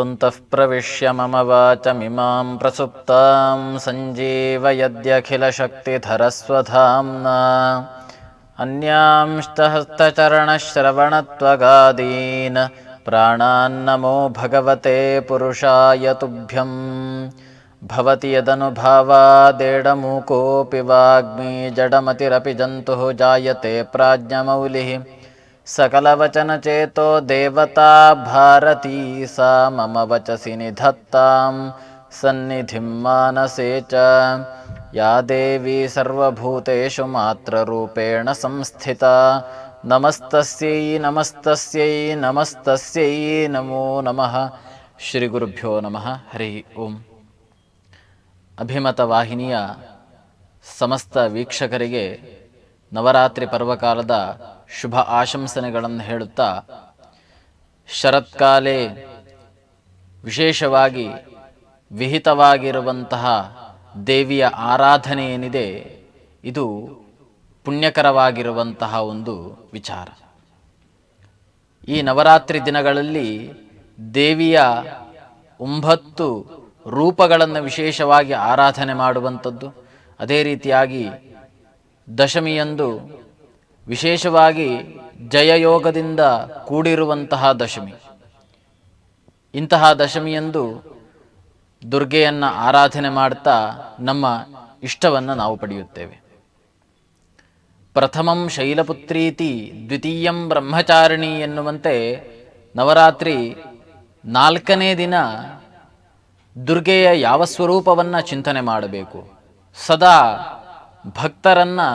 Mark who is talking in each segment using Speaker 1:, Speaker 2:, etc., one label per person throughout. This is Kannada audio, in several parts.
Speaker 1: ಯೋಂತಃ ಪ್ರವಿಶ್ಯ ಮಮ ವಾಚಮಿಮಾಂ ಪ್ರಸುಪ್ತಾಂ ಸಂಜೀವಯದ್ಯಖಿಲಶಕ್ತಿಧರಸ್ವಧಾಮ್ನಾ ಅನ್ಯಾಂಶ್ಚ ಹಸ್ತಚರಣಶ್ರವಣತ್ವಗಾದೀನ್ ಪ್ರಾಣಾನ್ನಮೋ ಭಗವತೆ ಪುರುಷಾಯ ತುಭ್ಯಂ. ಭವತಿ ಯದನುಭಾವಾದೇಡಮೂಕೋऽಪಿ ವಾಗ್ಮೀ ಜಡಮತಿರಪಿ ಜಂತುಃ ಜಾಯತೆ ಪ್ರಾಜ್ಞಮೌಲಿಃ. ಸಕಲವಚನಚೇತೋ ದೇವತಾ ಭಾರತೀ ಸಾ ಮಮ ವಚಸಿ ನಿಧತ್ತಾಂ ಸನ್ನಿಧಿಂ ಮಾನಸೇ ಚ. ಯಾ ದೇವಿ ಸರ್ವಭೂತೇಷು ಮಾತ್ರರೂಪೇಣ ಸಂಸ್ಥಿತಾ ನಮಸ್ತಸ್ಯೈ ನಮಸ್ತಸ್ಯೈ ನಮಸ್ತಸ್ಯೈ ನಮೋ ನಮಃ. ಶ್ರೀ ಗುರುಭ್ಯೋ ನಮಃ. ಹರಿ ಓಂ. ಅಭಿಮತ ವಾಹಿನಿಯ ಸಮಸ್ತ ವೀಕ್ಷಕರಿಗೆ ನವರಾತ್ರಿ ಪರ್ವಕಾಲದ ಶುಭ ಆಶಂಸನೆಗಳನ್ನು ಹೇಳುತ್ತಾ, ಶರತ್ಕಾಲೆ ವಿಶೇಷವಾಗಿ ವಿಹಿತವಾಗಿರುವಂತಹ ದೇವಿಯ ಆರಾಧನೆ ಏನಿದೆ, ಇದು ಪುಣ್ಯಕರವಾಗಿರುವಂತಹ ಒಂದು ವಿಚಾರ. ಈ ನವರಾತ್ರಿ ದಿನಗಳಲ್ಲಿ ದೇವಿಯ 9 ರೂಪಗಳನ್ನು ವಿಶೇಷವಾಗಿ ಆರಾಧನೆ ಮಾಡುವಂಥದ್ದು. ಅದೇ ರೀತಿಯಾಗಿ ದಶಮಿಯಂದು ವಿಶೇಷವಾಗಿ ಜಯಯೋಗದಿಂದ ಕೂಡಿರುವಂತಹ ದಶಮಿ. ಇಂತಹ ದಶಮಿಯಂದು ದುರ್ಗೆಯನ್ನು ಆರಾಧನೆ ಮಾಡ್ತಾ ನಮ್ಮ ಇಷ್ಟವನ್ನು ನಾವು ಪಡೆಯುತ್ತೇವೆ. ಪ್ರಥಮಂ ಶೈಲಪುತ್ರೀತಿ ದ್ವಿತೀಯಂ ಬ್ರಹ್ಮಚಾರಿಣಿ ಎನ್ನುವಂತೆ ನವರಾತ್ರಿ 4ನೇ ದಿನ ದುರ್ಗೆಯ ಯಾವ ಸ್ವರೂಪವನ್ನು ಚಿಂತನೆ ಮಾಡಬೇಕು. ಸದಾ ಭಕ್ತರನ್ನು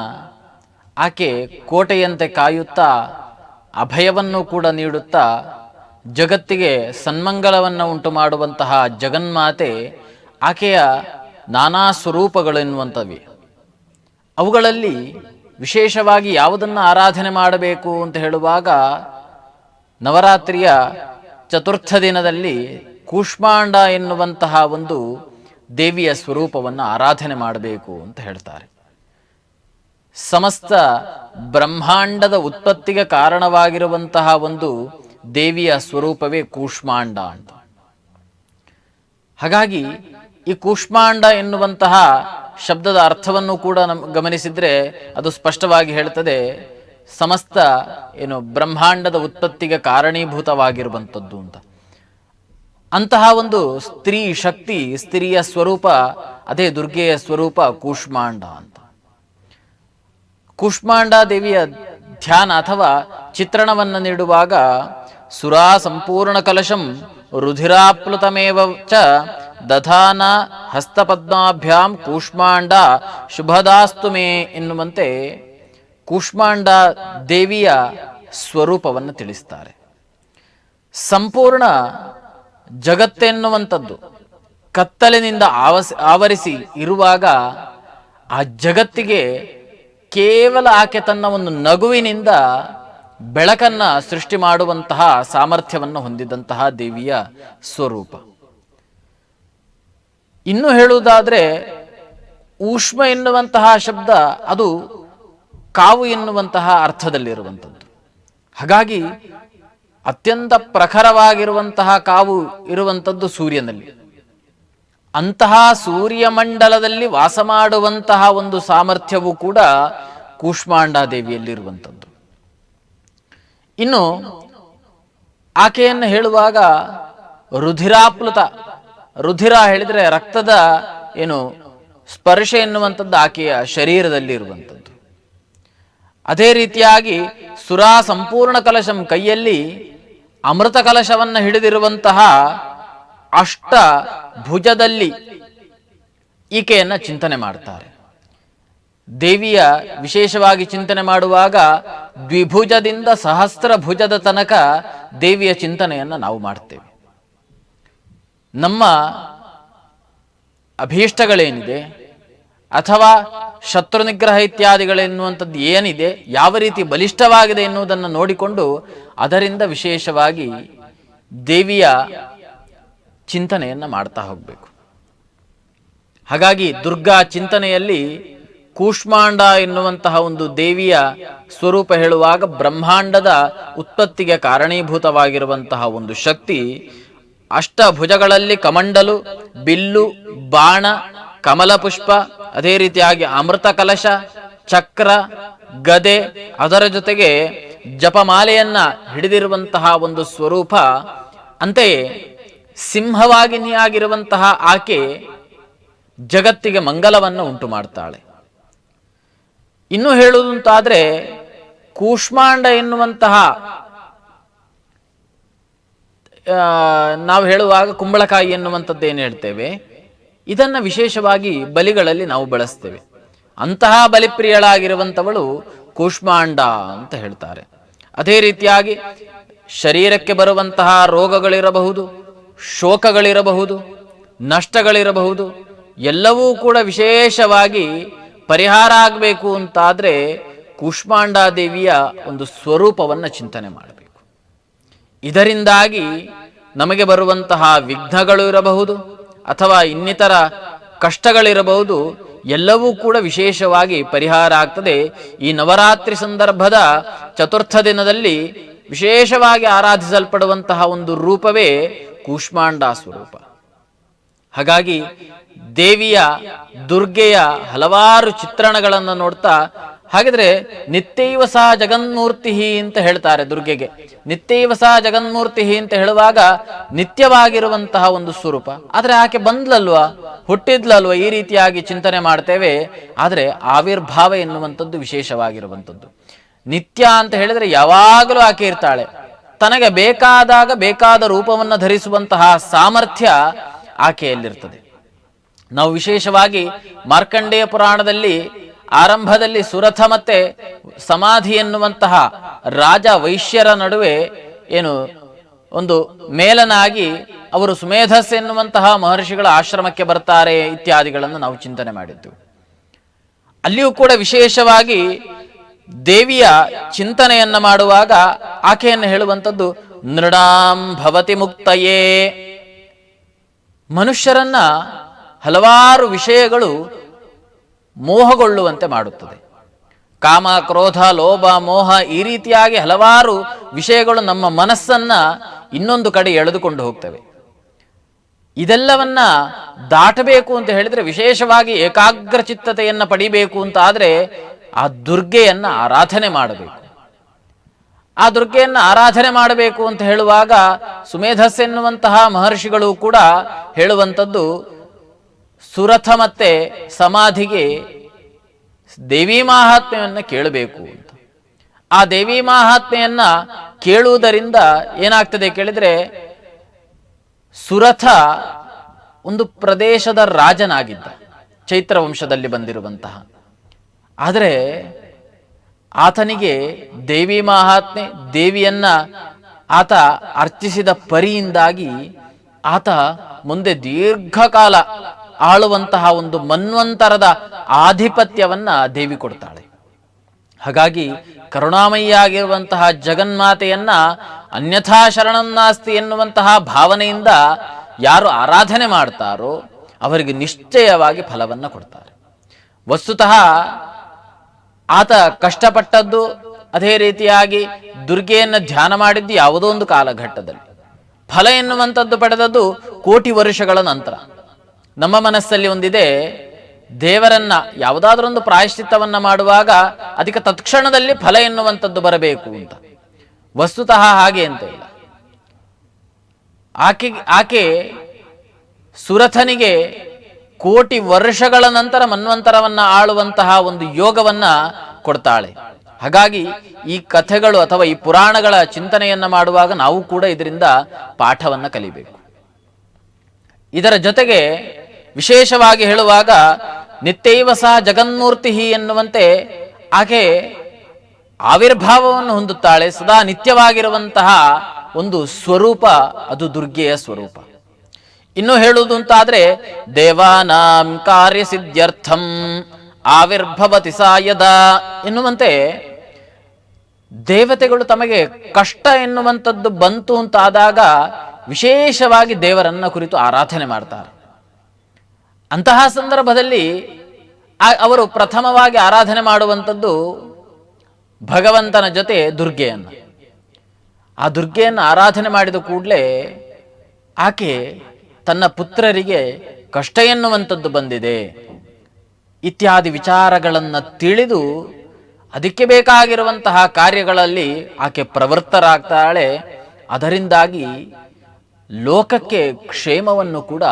Speaker 1: ಆಕೆ ಕೋಟೆಯಂತೆ ಕಾಯುತ್ತಾ ಅಭಯವನ್ನು ಕೂಡ ನೀಡುತ್ತಾ ಜಗತ್ತಿಗೆ ಸನ್ಮಂಗಲವನ್ನು ಉಂಟು ಮಾಡುವಂತಹ ಜಗನ್ಮಾತೆ ಆಕೆಯ ನಾನಾ ಸ್ವರೂಪಗಳೆನ್ನುವಂಥವೆ. ಅವುಗಳಲ್ಲಿ ವಿಶೇಷವಾಗಿ ಯಾವುದನ್ನು ಆರಾಧನೆ ಮಾಡಬೇಕು ಅಂತ ಹೇಳುವಾಗ, ನವರಾತ್ರಿಯ ಚತುರ್ಥ ದಿನದಲ್ಲಿ ಕೂಷ್ಮಾಂಡ ಎನ್ನುವಂತಹ ಒಂದು ದೇವಿಯ ಸ್ವರೂಪವನ್ನು ಆರಾಧನೆ ಮಾಡಬೇಕು ಅಂತ ಹೇಳ್ತಾರೆ. ಸಮಸ್ತ ಬ್ರಹ್ಮಾಂಡದ ಉತ್ಪತ್ತಿಗೆ ಕಾರಣವಾಗಿರುವಂತಹ ಒಂದು ದೇವಿಯ ಸ್ವರೂಪವೇ ಕೂಷ್ಮಾಂಡ ಅಂತ. ಹಾಗಾಗಿ ಈ ಕೂಷ್ಮಾಂಡ ಎನ್ನುವಂತಹ ಶಬ್ದದ ಅರ್ಥವನ್ನು ಕೂಡ ಗಮನಿಸಿದರೆ ಅದು ಸ್ಪಷ್ಟವಾಗಿ ಹೇಳ್ತದೆ, ಸಮಸ್ತ ಬ್ರಹ್ಮಾಂಡದ ಉತ್ಪತ್ತಿಗೆ ಕಾರಣೀಭೂತವಾಗಿರುವಂಥದ್ದು ಅಂತ. ಅಂತಹ ಒಂದು ಸ್ತ್ರೀ ಶಕ್ತಿ, ಸ್ತ್ರೀಯ ಸ್ವರೂಪ, ಅದೇ ದುರ್ಗೆಯ ಸ್ವರೂಪ ಕೂಷ್ಮಾಂಡ ಅಂತ. ಕೂಷ್ಮಾಂಡ ದೇವಿಯ ಧ್ಯಾನ ಅಥವಾ ಚಿತ್ರಣವನ್ನು ನೀಡುವಾಗ, ಸುರಾ ಸಂಪೂರ್ಣ ಕಲಶಂ ರುಧಿರಾಪ್ಲುತಮೇವ ಚ ದಧಾನ ಹಸ್ತಪದ್ಮಾಭ್ಯಾಂ ಕೂಷ್ಮಾಂಡ ಶುಭದಾಸ್ತು ಮೇ ಎನ್ನುವಂತೆ ಕೂಷ್ಮಾಂಡ ದೇವಿಯ ಸ್ವರೂಪವನ್ನು ತಿಳಿಸ್ತಾರೆ. ಸಂಪೂರ್ಣ ಜಗತ್ತೆನ್ನುವಂಥದ್ದು ಕತ್ತಲಿನಿಂದ ಆವರಿಸಿ ಇರುವಾಗ ಆ ಜಗತ್ತಿಗೆ ಕೇವಲ ಆಕೆ ತನ್ನ ಒಂದು ನಗುವಿನಿಂದ ಬೆಳಕನ್ನು ಸೃಷ್ಟಿ ಮಾಡುವಂತಹ ಸಾಮರ್ಥ್ಯವನ್ನು ಹೊಂದಿದಂತಹ ದೇವಿಯ ಸ್ವರೂಪ. ಇನ್ನು ಹೇಳುವುದಾದರೆ, ಊಷ್ಮ ಎನ್ನುವಂತಹ ಶಬ್ದ ಅದು ಕಾವು ಎನ್ನುವಂತಹ ಅರ್ಥದಲ್ಲಿರುವಂಥದ್ದು. ಹಾಗಾಗಿ ಅತ್ಯಂತ ಪ್ರಖರವಾಗಿರುವಂತಹ ಕಾವು ಇರುವಂಥದ್ದು ಸೂರ್ಯನಲ್ಲಿ. ಅಂತಹ ಸೂರ್ಯಮಂಡಲದಲ್ಲಿ ವಾಸ ಮಾಡುವಂತಹ ಒಂದು ಸಾಮರ್ಥ್ಯವೂ ಕೂಡ ಕೂಷ್ಮಾಂಡ ದೇವಿಯಲ್ಲಿರುವಂಥದ್ದು. ಇನ್ನು ಆಕೆಯನ್ನು ಹೇಳುವಾಗ ರುಧಿರಾಪ್ಲುತ, ರುಧಿರ ಹೇಳಿದರೆ ರಕ್ತದ ಸ್ಪರ್ಶ ಎನ್ನುವಂಥದ್ದು ಆಕೆಯ ಶರೀರದಲ್ಲಿ ಇರುವಂಥದ್ದು. ಅದೇ ರೀತಿಯಾಗಿ ಸುರಾ ಸಂಪೂರ್ಣ ಕಲಶಂ, ಕೈಯಲ್ಲಿ ಅಮೃತ ಕಲಶವನ್ನು ಹಿಡಿದಿರುವಂತಹ ಅಷ್ಟ ಭುಜದಲ್ಲಿ ಈಕೆಯನ್ನು ಚಿಂತನೆ ಮಾಡ್ತಾರೆ. ದೇವಿಯ ವಿಶೇಷವಾಗಿ ಚಿಂತನೆ ಮಾಡುವಾಗ ದ್ವಿಭುಜದಿಂದ ಸಹಸ್ರ ಭುಜದ ತನಕ ದೇವಿಯ ಚಿಂತನೆಯನ್ನು ನಾವು ಮಾಡ್ತೇವೆ. ನಮ್ಮ ಅಭೀಷ್ಟಗಳೇನಿದೆ ಅಥವಾ ಶತ್ರು ನಿಗ್ರಹ ಇತ್ಯಾದಿಗಳೆನ್ನುವಂಥದ್ದು ಏನಿದೆ, ಯಾವ ರೀತಿ ಬಲಿಷ್ಠವಾಗಿದೆ ಎನ್ನುವುದನ್ನು ನೋಡಿಕೊಂಡು ಅದರಿಂದ ವಿಶೇಷವಾಗಿ ದೇವಿಯ ಚಿಂತನೆಯನ್ನು ಮಾಡ್ತಾ ಹೋಗಬೇಕು. ಹಾಗಾಗಿ ದುರ್ಗಾ ಚಿಂತನೆಯಲ್ಲಿ ಕೂಷ್ಮಾಂಡ ಎನ್ನುವಂತಹ ಒಂದು ದೇವಿಯ ಸ್ವರೂಪ ಹೇಳುವಾಗ ಬ್ರಹ್ಮಾಂಡದ ಉತ್ಪತ್ತಿಗೆ ಕಾರಣೀಭೂತವಾಗಿರುವಂತಹ ಒಂದು ಶಕ್ತಿ, ಅಷ್ಟಭುಜಗಳಲ್ಲಿ ಕಮಂಡಲು, ಬಿಲ್ಲು, ಬಾಣ, ಕಮಲ ಪುಷ್ಪ, ಅದೇ ರೀತಿಯಾಗಿ ಅಮೃತ ಕಲಶ, ಚಕ್ರ, ಗದೆ, ಅದರ ಜೊತೆಗೆ ಜಪಮಾಲೆಯನ್ನ ಹಿಡಿದಿರುವಂತಹ ಒಂದು ಸ್ವರೂಪ. ಅಂತೆಯೇ ಸಿಂಹವಾಗಿನಿಯಾಗಿರುವಂತಹ ಆಕೆ ಜಗತ್ತಿಗೆ ಮಂಗಲವನ್ನು ಉಂಟು ಮಾಡ್ತಾಳೆ. ಇನ್ನು ಹೇಳುವುದಂತಾದ್ರೆ ಕೂಷ್ಮಾಂಡ ಎನ್ನುವಂತಹ, ನಾವು ಹೇಳುವಾಗ ಕುಂಬಳಕಾಯಿ ಎನ್ನುವಂಥದ್ದು ಏನು ಹೇಳ್ತೇವೆ, ಇದನ್ನು ವಿಶೇಷವಾಗಿ ಬಲಿಗಳಲ್ಲಿ ನಾವು ಬಳಸ್ತೇವೆ. ಅಂತಹ ಬಲಿಪ್ರಿಯಳಾಗಿರುವಂಥವಳು ಕೂಷ್ಮಾಂಡ ಅಂತ ಹೇಳ್ತಾರೆ. ಅದೇ ರೀತಿಯಾಗಿ ಶರೀರಕ್ಕೆ ಬರುವಂತಹ ರೋಗಗಳಿರಬಹುದು, ಶೋಕಗಳಿರಬಹುದು, ನಷ್ಟಗಳಿರಬಹುದು, ಎಲ್ಲವೂ ಕೂಡ ವಿಶೇಷವಾಗಿ ಪರಿಹಾರ ಆಗಬೇಕು ಅಂತಾದರೆ ಕೂಷ್ಮಾಂಡಾದೇವಿಯ ಒಂದು ಸ್ವರೂಪವನ್ನು ಚಿಂತನೆ ಮಾಡಬೇಕು. ಇದರಿಂದಾಗಿ ನಮಗೆ ಬರುವಂತಹ ವಿಘ್ನಗಳು ಇರಬಹುದು ಅಥವಾ ಇನ್ನಿತರ ಕಷ್ಟಗಳಿರಬಹುದು, ಎಲ್ಲವೂ ಕೂಡ ವಿಶೇಷವಾಗಿ ಪರಿಹಾರ ಆಗ್ತದೆ. ಈ ನವರಾತ್ರಿ ಸಂದರ್ಭದ ಚತುರ್ಥ ದಿನದಲ್ಲಿ ವಿಶೇಷವಾಗಿ ಆರಾಧಿಸಲ್ಪಡುವಂತಹ ಒಂದು ರೂಪವೇ ಕೂಷ್ಮಾಂಡ ಸ್ವರೂಪ. ಹಾಗಾಗಿ ದೇವಿಯ, ದುರ್ಗೆಯ ಹಲವಾರು ಚಿತ್ರಣಗಳನ್ನು ನೋಡ್ತಾ, ಹಾಗಿದ್ರೆ ನಿತ್ಯೈವ ಸಹ ಜಗನ್ಮೂರ್ತಿ ಅಂತ ಹೇಳ್ತಾರೆ ದುರ್ಗೆಗೆ. ನಿತ್ಯೈವ ಸಹ ಜಗನ್ಮೂರ್ತಿ ಅಂತ ಹೇಳುವಾಗ ನಿತ್ಯವಾಗಿರುವಂತಹ ಒಂದು ಸ್ವರೂಪ. ಆದರೆ ಆಕೆ ಬಂದ್ಲಲ್ವಾ, ಹುಟ್ಟಿದ್ಲಲ್ವ, ಈ ರೀತಿಯಾಗಿ ಚಿಂತನೆ ಮಾಡ್ತೇವೆ. ಆದರೆ ಆವಿರ್ಭಾವ ಎನ್ನುವಂಥದ್ದು ವಿಶೇಷವಾಗಿರುವಂಥದ್ದು. ನಿತ್ಯ ಅಂತ ಹೇಳಿದ್ರೆ ಯಾವಾಗಲೂ ಆಕೆ ಇರ್ತಾಳೆ. ತನಗೆ ಬೇಕಾದಾಗ ಬೇಕಾದ ರೂಪವನ್ನು ಧರಿಸುವಂತಹ ಸಾಮರ್ಥ್ಯ ಆಕೆಯಲ್ಲಿರ್ತದೆ. ನಾವು ವಿಶೇಷವಾಗಿ ಮಾರ್ಕಂಡೇಯ ಪುರಾಣದಲ್ಲಿ ಆರಂಭದಲ್ಲಿ ಸುರಥ ಮತ್ತೆ ಸಮಾಧಿ ಎನ್ನುವಂತಹ ರಾಜ ವೈಶ್ಯರ ನಡುವೆ ಏನು ಒಂದು ಮೇಲನಾಗಿ ಅವರು ಸುಮೇಧಸ್ ಎನ್ನುವಂತಹ ಮಹರ್ಷಿಗಳ ಆಶ್ರಮಕ್ಕೆ ಬರ್ತಾರೆ ಇತ್ಯಾದಿಗಳನ್ನು ನಾವು ಚಿಂತನೆ ಮಾಡಿದ್ದೇವೆ. ಅಲ್ಲಿಯೂ ಕೂಡ ವಿಶೇಷವಾಗಿ ದೇವಿಯ ಚಿಂತನೆಯನ್ನ ಮಾಡುವಾಗ ಆಕೆಯನ್ನು ಹೇಳುವಂಥದ್ದು ನೃಣಾಂ ಭವತಿ ಮುಕ್ತಯೇ. ಮನುಷ್ಯರನ್ನ ಹಲವಾರು ವಿಷಯಗಳು ಮೋಹಗೊಳ್ಳುವಂತೆ ಮಾಡುತ್ತದೆ. ಕಾಮ, ಕ್ರೋಧ, ಲೋಭ, ಮೋಹ, ಈ ರೀತಿಯಾಗಿ ಹಲವಾರು ವಿಷಯಗಳು ನಮ್ಮ ಮನಸ್ಸನ್ನ ಇನ್ನೊಂದು ಕಡೆ ಎಳೆದುಕೊಂಡು ಹೋಗ್ತವೆ. ಇದೆಲ್ಲವನ್ನ ದಾಟಬೇಕು ಅಂತ ಹೇಳಿದ್ರೆ ವಿಶೇಷವಾಗಿ ಏಕಾಗ್ರ ಚಿತ್ತತೆಯನ್ನ ಪಡಿಬೇಕು ಅಂತ ಆದ್ರೆ ಆ ದುರ್ಗೆಯನ್ನ ಆರಾಧನೆ ಮಾಡಬೇಕು. ಆ ದುರ್ಗೆಯನ್ನ ಆರಾಧನೆ ಮಾಡಬೇಕು ಅಂತ ಹೇಳುವಾಗ ಸುಮೇಧಸ್ ಎನ್ನುವಂತಹ ಮಹರ್ಷಿಗಳು ಕೂಡ ಹೇಳುವಂಥದ್ದು ಸುರಥ ಮತ್ತೆ ಸಮಾಧಿಗೆ ದೇವಿ ಮಾಹಾತ್ಮ್ಯವನ್ನು ಕೇಳಬೇಕು ಅಂತ. ಆ ದೇವಿ ಮಾಹಾತ್ಮೆಯನ್ನ ಕೇಳುವುದರಿಂದ ಏನಾಗ್ತದೆ ಕೇಳಿದ್ರೆ, ಸುರಥ ಒಂದು ಪ್ರದೇಶದ ರಾಜನಾಗಿದ್ದ, ಚೈತ್ರ ವಂಶದಲ್ಲಿ ಬಂದಿರುವಂತಹ. ಆದರೆ ಆತನಿಗೆ ದೇವಿ ಮಾಹಾತ್ಮೆ, ದೇವಿಯನ್ನ ಆತ ಅರ್ಚಿಸಿದ ಪರಿಯಿಂದಾಗಿ ಆತ ಮುಂದೆ ದೀರ್ಘಕಾಲ ಆಳುವಂತಹ ಒಂದು ಮನ್ವಂತರದ ಆಧಿಪತ್ಯವನ್ನ ದೇವಿ ಕೊಡ್ತಾಳೆ. ಹಾಗಾಗಿ ಕರುಣಾಮಯಿಯಾಗಿರುವಂತಹ ಜಗನ್ಮಾತೆಯನ್ನ ಅನ್ಯಥಾ ಶರಣನ್ನಾಸ್ತಿ ಎನ್ನುವಂತಹ ಭಾವನೆಯಿಂದ ಯಾರು ಆರಾಧನೆ ಮಾಡ್ತಾರೋ ಅವರಿಗೆ ನಿಶ್ಚಯವಾಗಿ ಫಲವನ್ನು ಕೊಡ್ತಾರೆ. ವಸ್ತುತಃ ಆತ ಕಷ್ಟಪಟ್ಟದ್ದು, ಅದೇ ರೀತಿಯಾಗಿ ದುರ್ಗೆಯನ್ನು ಧ್ಯಾನ ಮಾಡಿದ್ದು ಯಾವುದೋ ಒಂದು ಕಾಲಘಟ್ಟದಲ್ಲಿ, ಫಲ ಎನ್ನುವಂಥದ್ದು ಪಡೆದದ್ದು ಕೋಟಿ ವರ್ಷಗಳ ನಂತರ. ನಮ್ಮ ಮನಸ್ಸಲ್ಲಿ ಒಂದಿದೆ, ದೇವರನ್ನ ಯಾವುದಾದ್ರೊಂದು ಪ್ರಾಯಶ್ಚಿತ್ತವನ್ನ ಮಾಡುವಾಗ ಅದಕ್ಕೆ ತತ್ಕ್ಷಣದಲ್ಲಿ ಫಲ ಎನ್ನುವಂಥದ್ದು ಬರಬೇಕು ಅಂತ. ವಸ್ತುತಃ ಹಾಗೆ ಅಂತ ಇಲ್ಲ. ಆಕೆ ಸುರಥನಿಗೆ ಕೋಟಿ ವರ್ಷಗಳ ನಂತರ ಮನ್ವಂತರವನ್ನ ಆಳುವಂತಹ ಒಂದು ಯೋಗವನ್ನ ಕೊಡ್ತಾಳೆ. ಹಾಗಾಗಿ ಈ ಕಥೆಗಳು ಅಥವಾ ಈ ಪುರಾಣಗಳ ಚಿಂತನೆಯನ್ನ ಮಾಡುವಾಗ ನಾವು ಕೂಡ ಇದರಿಂದ ಪಾಠವನ್ನ ಕಲಿಬೇಕು. ಇದರ ಜೊತೆಗೆ ವಿಶೇಷವಾಗಿ ಹೇಳುವಾಗ ನಿತ್ಯೈವ ಸಹ ಜಗನ್ಮೂರ್ತಿ ಎನ್ನುವಂತೆ ಆಕೆ ಆವಿರ್ಭಾವವನ್ನು ಹೊಂದುತ್ತಾಳೆ. ಸದಾ ನಿತ್ಯವಾಗಿರುವಂತಹ ಒಂದು ಸ್ವರೂಪ ಅದು ದುರ್ಗೆಯ ಸ್ವರೂಪ. ಇನ್ನು ಹೇಳುವುದು ಅಂತಾದ್ರೆ ದೇವಾನಾಂ ಕಾರ್ಯಸಿದ್ಧ್ಯರ್ಥಂ ಆವಿರ್ಭವತಿ ಸಾಯದ ಎನ್ನುವಂತೆ ದೇವತೆಗಳು ತಮಗೆ ಕಷ್ಟ ಎನ್ನುವಂಥದ್ದು ಬಂತು ಅಂತಾದಾಗ ವಿಶೇಷವಾಗಿ ದೇವರನ್ನ ಕುರಿತು ಆರಾಧನೆ ಮಾಡ್ತಾರೆ. ಅಂತಹ ಸಂದರ್ಭದಲ್ಲಿ ಅವರು ಪ್ರಥಮವಾಗಿ ಆರಾಧನೆ ಮಾಡುವಂಥದ್ದು ಭಗವಂತನ ಜೊತೆ ದುರ್ಗೆಯನ್ನು. ಆ ದುರ್ಗೆಯನ್ನು ಆರಾಧನೆ ಮಾಡಿದ ಕೂಡಲೇ ಆಕೆ ತನ್ನ ಪುತ್ರರಿಗೆ ಕಷ್ಟ ಎನ್ನುವಂಥದ್ದು ಬಂದಿದೆ ಇತ್ಯಾದಿ ವಿಚಾರಗಳನ್ನು ತಿಳಿದು ಅದಕ್ಕೆ ಬೇಕಾಗಿರುವಂತಹ ಕಾರ್ಯಗಳಲ್ಲಿ ಆಕೆ ಪ್ರವೃತ್ತರಾಗ್ತಾಳೆ. ಅದರಿಂದಾಗಿ ಲೋಕಕ್ಕೆ ಕ್ಷೇಮವನ್ನು ಕೂಡ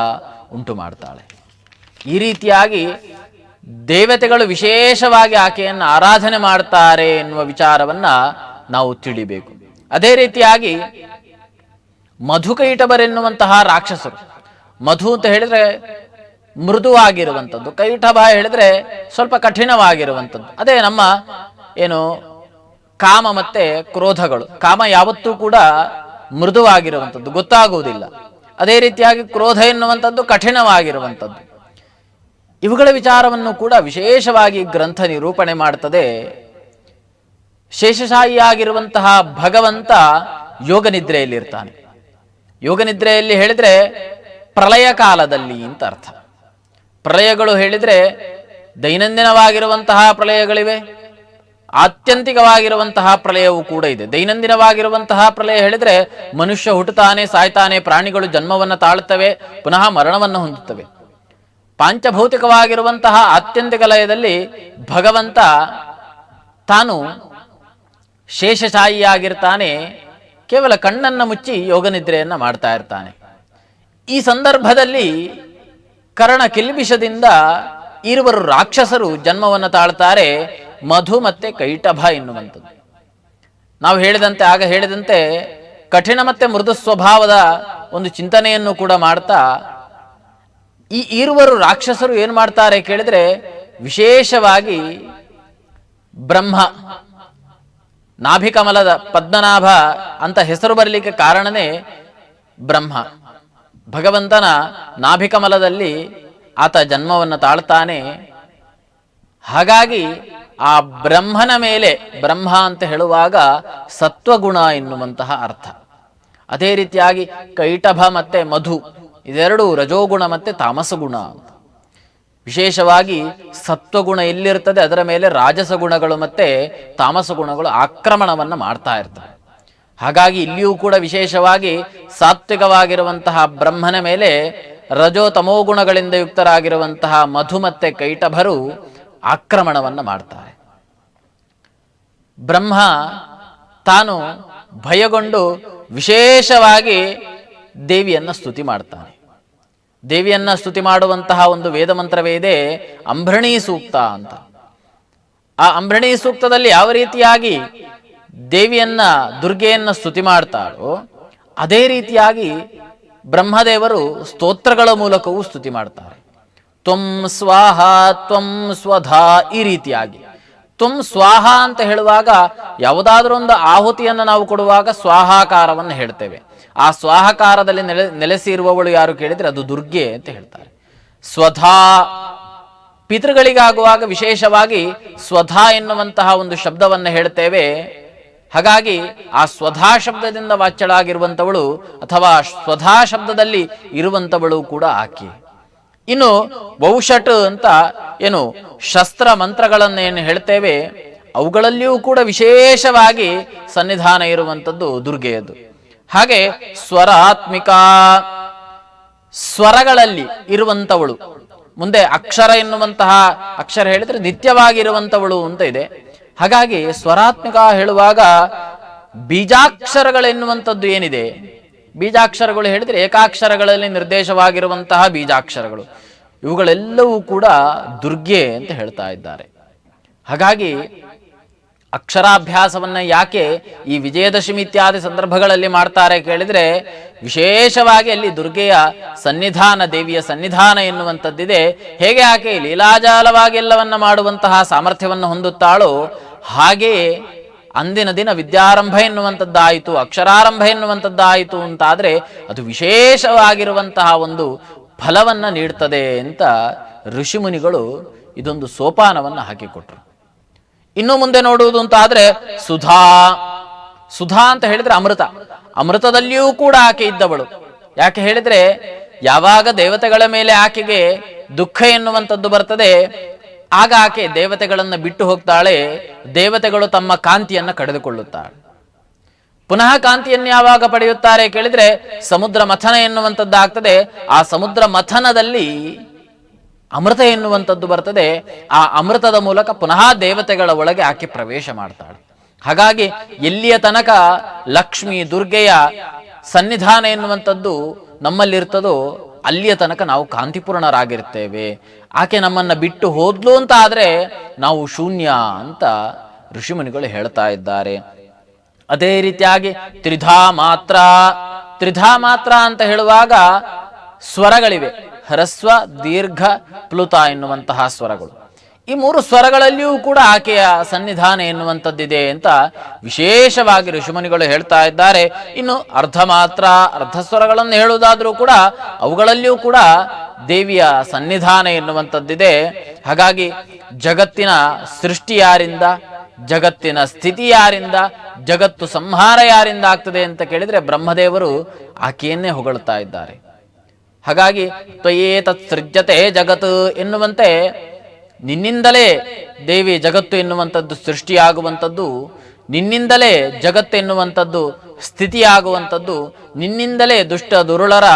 Speaker 1: ಉಂಟು ಮಾಡ್ತಾಳೆ. ಈ ರೀತಿಯಾಗಿ ದೇವತೆಗಳು ವಿಶೇಷವಾಗಿ ಆಕೆಯನ್ನು ಆರಾಧನೆ ಮಾಡ್ತಾರೆ ಎನ್ನುವ ವಿಚಾರವನ್ನ ನಾವು ತಿಳಿಬೇಕು. ಅದೇ ರೀತಿಯಾಗಿ ಮಧುಕೈಟಭರೆನ್ನುವಂತಹ ರಾಕ್ಷಸರು, ಮಧು ಅಂತ ಹೇಳಿದ್ರೆ ಮೃದುವಾಗಿರುವಂಥದ್ದು, ಕೈಟಭ ಹೇಳಿದ್ರೆ ಸ್ವಲ್ಪ ಕಠಿಣವಾಗಿರುವಂಥದ್ದು. ಅದೇ ನಮ್ಮ ಏನು ಕಾಮ ಮತ್ತೆ ಕ್ರೋಧಗಳು. ಕಾಮ ಯಾವತ್ತೂ ಕೂಡ ಮೃದುವಾಗಿರುವಂಥದ್ದು, ಗೊತ್ತಾಗುವುದಿಲ್ಲ. ಅದೇ ರೀತಿಯಾಗಿ ಕ್ರೋಧ ಎನ್ನುವಂಥದ್ದು ಕಠಿಣವಾಗಿರುವಂಥದ್ದು. ಇವುಗಳ ವಿಚಾರವನ್ನು ಕೂಡ ವಿಶೇಷವಾಗಿ ಗ್ರಂಥ ನಿರೂಪಣೆ ಮಾಡ್ತದೆ. ಶೇಷಶಾಹಿಯಾಗಿರುವಂತಹ ಭಗವಂತ ಯೋಗ ನಿದ್ರೆಯಲ್ಲಿರ್ತಾನೆ. ಯೋಗ ನಿದ್ರೆಯಲ್ಲಿ ಹೇಳಿದ್ರೆ ಪ್ರಳಯ ಕಾಲದಲ್ಲಿ ಅಂತ ಅರ್ಥ. ಪ್ರಳಯಗಳು ಹೇಳಿದ್ರೆ ದೈನಂದಿನವಾಗಿರುವಂತಹ ಪ್ರಳಯಗಳಿವೆ, ಆತ್ಯಂತಿಕವಾಗಿರುವಂತಹ ಪ್ರಳಯವೂ ಕೂಡ ಇದೆ. ದೈನಂದಿನವಾಗಿರುವಂತಹ ಪ್ರಳಯ ಹೇಳಿದ್ರೆ ಮನುಷ್ಯ ಹುಟ್ಟುತ್ತಾನೆ, ಸಾಯ್ತಾನೆ, ಪ್ರಾಣಿಗಳು ಜನ್ಮವನ್ನು ತಾಳುತ್ತವೆ, ಪುನಃ ಮರಣವನ್ನು ಹೊಂದುತ್ತವೆ. ಪಾಂಚಭೌತಿಕವಾಗಿರುವಂತಹ ಆತ್ಯಂತಿಕ ಲಯದಲ್ಲಿ ಭಗವಂತ ತಾನು ಶೇಷಶಾಹಿಯಾಗಿರ್ತಾನೆ, ಕೇವಲ ಕಣ್ಣನ್ನು ಮುಚ್ಚಿ ಯೋಗ ನಿದ್ರೆಯನ್ನ ಮಾಡ್ತಾ ಇರ್ತಾನೆ. ಈ ಸಂದರ್ಭದಲ್ಲಿ ಕರ್ಣ ಕಿಲ್ಬಿಷದಿಂದ ಇರುವರು ರಾಕ್ಷಸರು ಜನ್ಮವನ್ನು ತಾಳ್ತಾರೆ, ಮಧು ಮತ್ತೆ ಕೈಟಭ ಎನ್ನುವಂಥದ್ದು. ನಾವು ಆಗ ಹೇಳಿದಂತೆ ಕಠಿಣ ಮತ್ತೆ ಮೃದು ಸ್ವಭಾವದ ಒಂದು ಚಿಂತನೆಯನ್ನು ಕೂಡ ಮಾಡ್ತಾ ಈ ಇರುವರು ರಾಕ್ಷಸರು ಏನ್ ಮಾಡ್ತಾರೆ ಕೇಳಿದ್ರೆ, ವಿಶೇಷವಾಗಿ ಬ್ರಹ್ಮ ನಾಭಿಕಮಲದ ಪದ್ಮನಾಭ ಅಂತ ಹೆಸರು ಬರಲಿಕ್ಕೆ ಕಾರಣನೇ ಬ್ರಹ್ಮ. ಭಗವಂತನ ನಾಭಿಕಮಲದಲ್ಲಿ ಆತ ಜನ್ಮವನ್ನು ತಾಳ್ತಾನೆ. ಹಾಗಾಗಿ ಆ ಬ್ರಹ್ಮನ ಮೇಲೆ, ಬ್ರಹ್ಮ ಅಂತ ಹೇಳುವಾಗ ಸತ್ವಗುಣ ಎನ್ನುವಂತಹ ಅರ್ಥ. ಅದೇ ರೀತಿಯಾಗಿ ಕೈಟಭ ಮತ್ತೆ ಮಧು ಇದೆರಡು ರಜೋಗುಣ ಮತ್ತೆ ತಾಮಸಗುಣ ಅಂತ. ವಿಶೇಷವಾಗಿ ಸತ್ವಗುಣ ಎಲ್ಲಿರ್ತದೆ ಅದರ ಮೇಲೆ ರಾಜಸ ಗುಣಗಳು ಮತ್ತೆ ತಾಮಸ ಗುಣಗಳು ಆಕ್ರಮಣವನ್ನು ಮಾಡ್ತಾ ಇರ್ತವೆ. ಹಾಗಾಗಿ ಇಲ್ಲಿಯೂ ಕೂಡ ವಿಶೇಷವಾಗಿ ಸಾತ್ವಿಕವಾಗಿರುವಂತಹ ಬ್ರಹ್ಮನ ಮೇಲೆ ರಜೋ ತಮೋ ಗುಣಗಳಿಂದ ಯುಕ್ತರಾಗಿರುವಂತಹ ಮಧು ಮತ್ತೆ ಕೈಟಭರು ಆಕ್ರಮಣವನ್ನು ಮಾಡ್ತಾರೆ. ಬ್ರಹ್ಮ ತಾನು ಭಯಗೊಂಡು ವಿಶೇಷವಾಗಿ ದೇವಿಯನ್ನ ಸ್ತುತಿ ಮಾಡ್ತಾನೆ. ದೇವಿಯನ್ನ ಸ್ತುತಿ ಮಾಡುವಂತಹ ಒಂದು ವೇದ ಮಂತ್ರವೇ ಇದೆ, ಅಂಬ್ರಣಿ ಸೂಕ್ತ ಅಂತ. ಆ ಅಂಬ್ರಣಿ ಸೂಕ್ತದಲ್ಲಿ ಯಾವ ರೀತಿಯಾಗಿ ದೇವಿಯನ್ನ, ದುರ್ಗೆಯನ್ನ ಸ್ತುತಿ ಮಾಡ್ತಾಳೋ ಅದೇ ರೀತಿಯಾಗಿ ಬ್ರಹ್ಮದೇವರು ಸ್ತೋತ್ರಗಳ ಮೂಲಕವೂ ಸ್ತುತಿ ಮಾಡ್ತಾರೆ. ತ್ವಂ ಸ್ವಾಹ ತ್ವಂ ಸ್ವಧಾ, ಈ ರೀತಿಯಾಗಿ. ತ್ವಂ ಸ್ವಾಹ ಅಂತ ಹೇಳುವಾಗ ಯಾವುದಾದ್ರೂ ಒಂದು ಆಹುತಿಯನ್ನು ನಾವು ಕೊಡುವಾಗ ಸ್ವಾಹಾಕಾರವನ್ನು ಹೇಳ್ತೇವೆ. ಆ ಸ್ವಾಹಾಕಾರದಲ್ಲಿ ನೆಲೆಸಿರುವವಳು ಯಾರು ಕೇಳಿದ್ರೆ ಅದು ದುರ್ಗೆ ಅಂತ ಹೇಳ್ತಾರೆ. ಸ್ವಧಾ, ಪಿತೃಗಳಿಗಾಗುವಾಗ ವಿಶೇಷವಾಗಿ ಸ್ವಧಾ ಎನ್ನುವಂತಹ ಒಂದು ಶಬ್ದವನ್ನು ಹೇಳ್ತೇವೆ. ಹಾಗಾಗಿ ಆ ಸ್ವಧಾ ಶಬ್ದದಿಂದ ವಾಚ್ಯಳಾಗಿರುವಂಥವಳು ಅಥವಾ ಸ್ವಧಾ ಶಬ್ದದಲ್ಲಿ ಇರುವಂಥವಳು ಕೂಡ ಆಕೆ. ಇನ್ನು ವೌಷಟ್ ಅಂತ ಏನು ಶಸ್ತ್ರ ಮಂತ್ರಗಳನ್ನು ಏನು ಹೇಳ್ತೇವೆ, ಅವುಗಳಲ್ಲಿಯೂ ಕೂಡ ವಿಶೇಷವಾಗಿ ಸನ್ನಿಧಾನ ಇರುವಂಥದ್ದು ದುರ್ಗೆಯದು. ಹಾಗೆ ಸ್ವರಾತ್ಮಿಕ, ಸ್ವರಗಳಲ್ಲಿ ಇರುವಂಥವಳು. ಮುಂದೆ ಅಕ್ಷರ ಎನ್ನುವಂತಹ, ಅಕ್ಷರ ಹೇಳಿದ್ರೆ ನಿತ್ಯವಾಗಿರುವಂಥವಳು ಅಂತ ಇದೆ. ಹಾಗಾಗಿ ಸ್ವರಾತ್ಮಿಕ ಹೇಳುವಾಗ ಬೀಜಾಕ್ಷರಗಳೆನ್ನುವಂಥದ್ದು ಏನಿದೆ, ಬೀಜಾಕ್ಷರಗಳು ಹೇಳಿದ್ರೆ ಏಕಾಕ್ಷರಗಳಲ್ಲಿ ನಿರ್ದೇಶವಾಗಿರುವಂತಹ ಬೀಜಾಕ್ಷರಗಳು, ಇವುಗಳೆಲ್ಲವೂ ಕೂಡ ದುರ್ಗೆ ಅಂತ ಹೇಳ್ತಾ ಇದ್ದಾರೆ. ಹಾಗಾಗಿ ಅಕ್ಷರಾಭ್ಯಾಸವನ್ನ ಯಾಕೆ ಈ ವಿಜಯದಶಮಿ ಇತ್ಯಾದಿ ಸಂದರ್ಭಗಳಲ್ಲಿ ಮಾಡ್ತಾರೆ ಕೇಳಿದ್ರೆ, ವಿಶೇಷವಾಗಿ ಅಲ್ಲಿ ದುರ್ಗೆಯ ಸನ್ನಿಧಾನ, ದೇವಿಯ ಸನ್ನಿಧಾನ ಎನ್ನುವಂಥದ್ದಿದೆ. ಹೇಗೆ ಆಕೆ ಲೀಲಾಜಾಲವಾಗಿ ಎಲ್ಲವನ್ನ ಮಾಡುವಂತಹ ಸಾಮರ್ಥ್ಯವನ್ನು ಹೊಂದುತ್ತಾಳೋ ಹಾಗೆಯೇ ಅಂದಿನ ದಿನ ವಿದ್ಯಾರಂಭ ಎನ್ನುವಂಥದ್ದಾಯಿತು, ಅಕ್ಷರಾರಂಭ ಎನ್ನುವಂಥದ್ದಾಯಿತು ಅಂತಾದ್ರೆ ಅದು ವಿಶೇಷವಾಗಿರುವಂತಹ ಒಂದು ಫಲವನ್ನ ನೀಡ್ತದೆ ಅಂತ ಋಷಿಮುನಿಗಳು ಇದೊಂದು ಸೋಪಾನವನ್ನು ಹಾಕಿಕೊಟ್ರು. ಇನ್ನು ಮುಂದೆ ನೋಡುವುದು ಅಂತ ಆದ್ರೆ ಸುಧಾ. ಸುಧಾ ಅಂತ ಹೇಳಿದ್ರೆ ಅಮೃತ, ಅಮೃತದಲ್ಲಿಯೂ ಕೂಡ ಆಕೆ ಇದ್ದವಳು. ಯಾಕೆ ಹೇಳಿದ್ರೆ ಯಾವಾಗ ದೇವತೆಗಳ ಮೇಲೆ ಆಕೆಗೆ ದುಃಖ ಎನ್ನುವಂಥದ್ದು ಬರ್ತದೆ ಆಗ ಆಕೆ ದೇವತೆಗಳನ್ನು ಬಿಟ್ಟು ಹೋಗ್ತಾಳೆ, ದೇವತೆಗಳು ತಮ್ಮ ಕಾಂತಿಯನ್ನು ಕಳೆದುಕೊಳ್ಳುತ್ತಾಳೆ. ಪುನಃ ಕಾಂತಿಯನ್ನು ಯಾವಾಗ ಪಡೆಯುತ್ತಾರೆ ಕೇಳಿದ್ರೆ ಸಮುದ್ರ ಮಥನ ಎನ್ನುವಂಥದ್ದಾಗ್ತದೆ. ಆ ಸಮುದ್ರ ಮಥನದಲ್ಲಿ ಅಮೃತ ಎನ್ನುವಂಥದ್ದು ಬರ್ತದೆ. ಆ ಅಮೃತದ ಮೂಲಕ ಪುನಃ ದೇವತೆಗಳ ಒಳಗೆ ಆಕೆ ಪ್ರವೇಶ ಮಾಡ್ತಾಳೆ. ಹಾಗಾಗಿ ಎಲ್ಲಿಯ ತನಕ ಲಕ್ಷ್ಮಿ ದುರ್ಗೆಯ ಸನ್ನಿಧಾನ ಎನ್ನುವಂಥದ್ದು ನಮ್ಮಲ್ಲಿರ್ತದೋ ಅಲ್ಲಿಯ ತನಕ ನಾವು ಕಾಂತಿಪೂರ್ಣರಾಗಿರ್ತೇವೆ. ಆಕೆ ನಮ್ಮನ್ನ ಬಿಟ್ಟು ಹೋದ್ಲು ಅಂತ ಆದ್ರೆ ನಾವು ಶೂನ್ಯ ಅಂತ ಋಷಿಮುನಿಗಳು ಹೇಳ್ತಾ ಇದ್ದಾರೆ. ಅದೇ ರೀತಿಯಾಗಿ ತ್ರಿಧಾ ಮಾತ್ರ, ತ್ರಿಧಾ ಮಾತ್ರ ಅಂತ ಹೇಳುವಾಗ ಸ್ವರಗಳಿವೆ, ಹ್ರಸ್ವ ದೀರ್ಘ ಪ್ಲುತ ಎನ್ನುವಂತಹ ಸ್ವರಗಳು. ಈ 3 ಸ್ವರಗಳಲ್ಲಿಯೂ ಕೂಡ ಆಕೆಯ ಸನ್ನಿಧಾನ ಎನ್ನುವಂಥದ್ದಿದೆ ಅಂತ ವಿಶೇಷವಾಗಿ ಋಷಿಮುನಿಗಳು ಹೇಳ್ತಾ ಇದ್ದಾರೆ. ಇನ್ನು ಅರ್ಧ ಮಾತ್ರ, ಅರ್ಧ ಸ್ವರಗಳನ್ನು ಹೇಳುವುದಾದ್ರೂ ಕೂಡ ಅವುಗಳಲ್ಲಿಯೂ ಕೂಡ ದೇವಿಯ ಸನ್ನಿಧಾನ ಎನ್ನುವಂಥದ್ದಿದೆ. ಹಾಗಾಗಿ ಜಗತ್ತಿನ ಸೃಷ್ಟಿ ಯಾರಿಂದ, ಜಗತ್ತಿನ ಸ್ಥಿತಿ ಯಾರಿಂದ, ಜಗತ್ತು ಸಂಹಾರ ಯಾರಿಂದ ಆಗ್ತದೆ ಅಂತ ಕೇಳಿದ್ರೆ ಬ್ರಹ್ಮದೇವರು ಆಕೆಯನ್ನೇ ಹೊಗಳ್ತಾ ಇದ್ದಾರೆ. ಹಾಗಾಗಿ ತ್ವಯೇತತ್ ಸೃಜ್ಯತೆ ಜಗತ್ ಎನ್ನುವಂತೆ ನಿನ್ನಿಂದಲೇ ದೇವಿ ಜಗತ್ತು ಎನ್ನುವಂಥದ್ದು ಸೃಷ್ಟಿಯಾಗುವಂಥದ್ದು, ನಿನ್ನಿಂದಲೇ ಜಗತ್ತು ಎನ್ನುವಂಥದ್ದು ಸ್ಥಿತಿಯಾಗುವಂಥದ್ದು, ನಿನ್ನಿಂದಲೇ ದುಷ್ಟ ದುರುಳರ